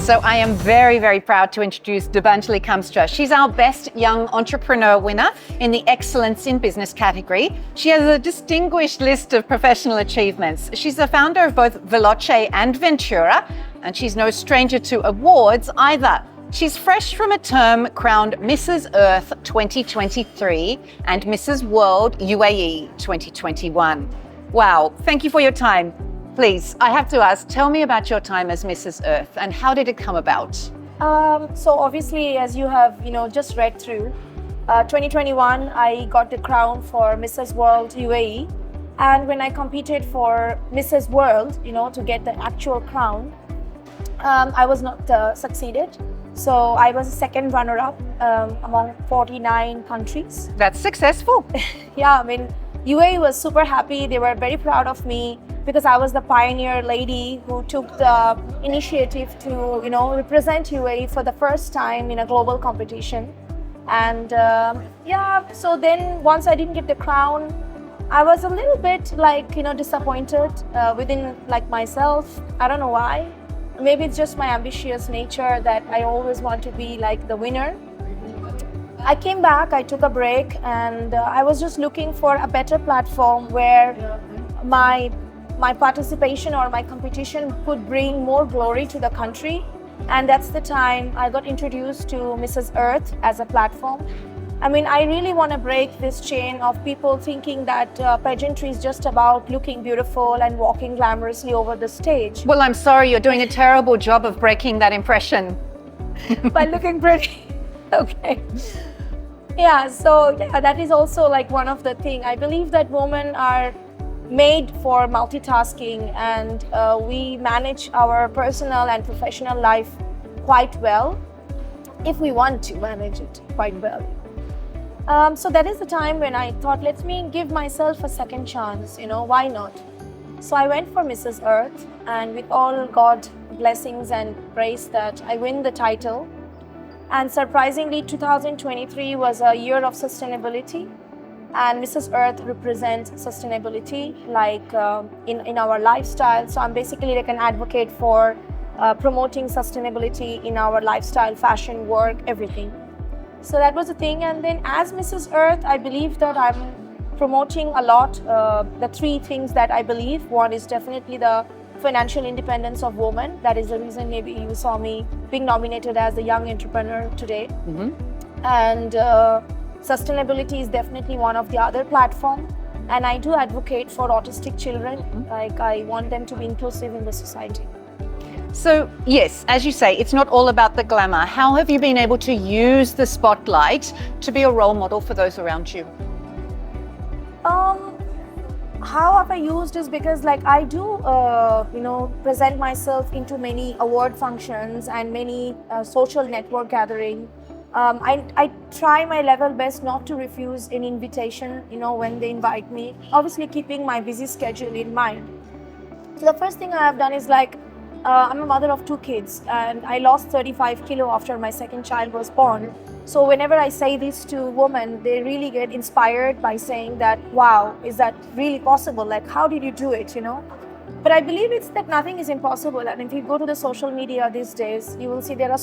So I am very, very proud to introduce Debanjali Kamstra. She's our Best Young Entrepreneur winner in the Excellence in Business category. She has a distinguished list of professional achievements. She's the founder of both Veloche and Ventura, and she's no stranger to awards either. She's fresh from a term crowned Mrs. Earth 2023 and Mrs. World UAE 2021. Wow, thank you for your time. Please, I have to ask, tell me about your time as Mrs. Earth and how did it come about? So obviously, as you have, just read through, 2021, I got the crown for Mrs. World UAE. And when I competed for Mrs. World, to get the actual crown, I was not succeeded. So I was a second runner-up among 49 countries. That's successful. Yeah, UAE was super happy. They were very proud of me because I was the pioneer lady who took the initiative to, represent UAE for the first time in a global competition. And so then once I didn't get the crown, I was a little bit disappointed within myself. I don't know why. Maybe it's just my ambitious nature that I always want to be like the winner. I came back, I took a break, and I was just looking for a better platform where my participation or my competition could bring more glory to the country. And that's the time I got introduced to Mrs. Earth as a platform. I really want to break this chain of people thinking that pageantry is just about looking beautiful and walking glamorously over the stage. Well, I'm sorry, you're doing a terrible job of breaking that impression. By looking pretty. Okay. Yeah, so that is also one of the things. I believe that women are made for multitasking, and we manage our personal and professional life quite well if we want to manage it quite well. So that is the time when I thought, let me give myself a second chance, why not? So I went for Mrs. Earth, and with all God blessings and grace that I win the title. And surprisingly, 2023 was a year of sustainability. And Mrs. Earth represents sustainability in our lifestyle. So I'm basically an advocate for promoting sustainability in our lifestyle, fashion, work, everything. So that was the thing. And then as Mrs. Earth, I believe that I'm promoting a lot the three things that I believe. One is definitely the financial independence of women. That is the reason maybe you saw me being nominated as the young entrepreneur today. Mm-hmm. And sustainability is definitely one of the other platform. And I do advocate for autistic children. Mm-hmm. I want them to be inclusive in the society. So yes, as you say, it's not all about the glamour. How have you been able to use the spotlight to be a role model for those around you? How have I used is because I do, present myself into many award functions and many social network gathering. I try my level best not to refuse an invitation, when they invite me, obviously keeping my busy schedule in mind. So the first thing I have done is I'm a mother of 2 kids, and I lost 35 kilo after my second child was born. So whenever I say this to women, they really get inspired by saying that, wow, is that really possible? How did you do it, But I believe it's that nothing is impossible. And if you go to the social media these days, you will see there are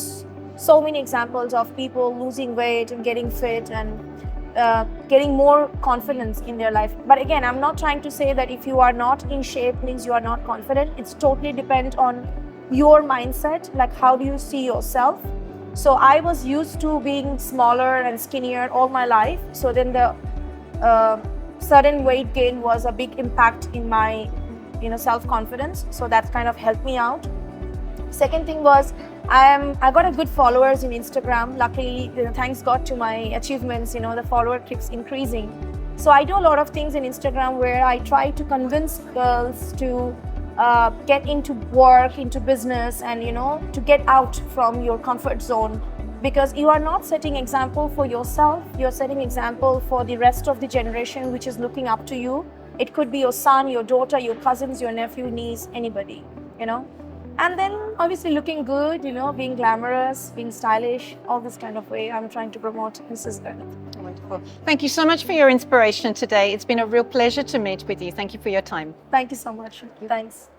so many examples of people losing weight and getting fit and getting more confidence in their life. But again, I'm not trying to say that if you are not in shape means you are not confident. It's totally depend on your mindset, how do you see yourself. So I was used to being smaller and skinnier all my life. So then the sudden weight gain was a big impact in my self-confidence. So that kind of helped me out. Second thing was I got a good followers in Instagram. Luckily, thanks God to my achievements, the follower keeps increasing. So I do a lot of things in Instagram where I try to convince girls to get into work, into business, and to get out from your comfort zone, because you are not setting example for yourself, you're setting example for the rest of the generation which is looking up to you. It could be your son, your daughter, your cousins, your nephew, niece, anybody, And then obviously looking good, being glamorous, being stylish, all this kind of way I'm trying to promote Mrs. Earth. Wonderful. Thank you so much for your inspiration today. It's been a real pleasure to meet with you. Thank you for your time. Thank you so much. Thanks.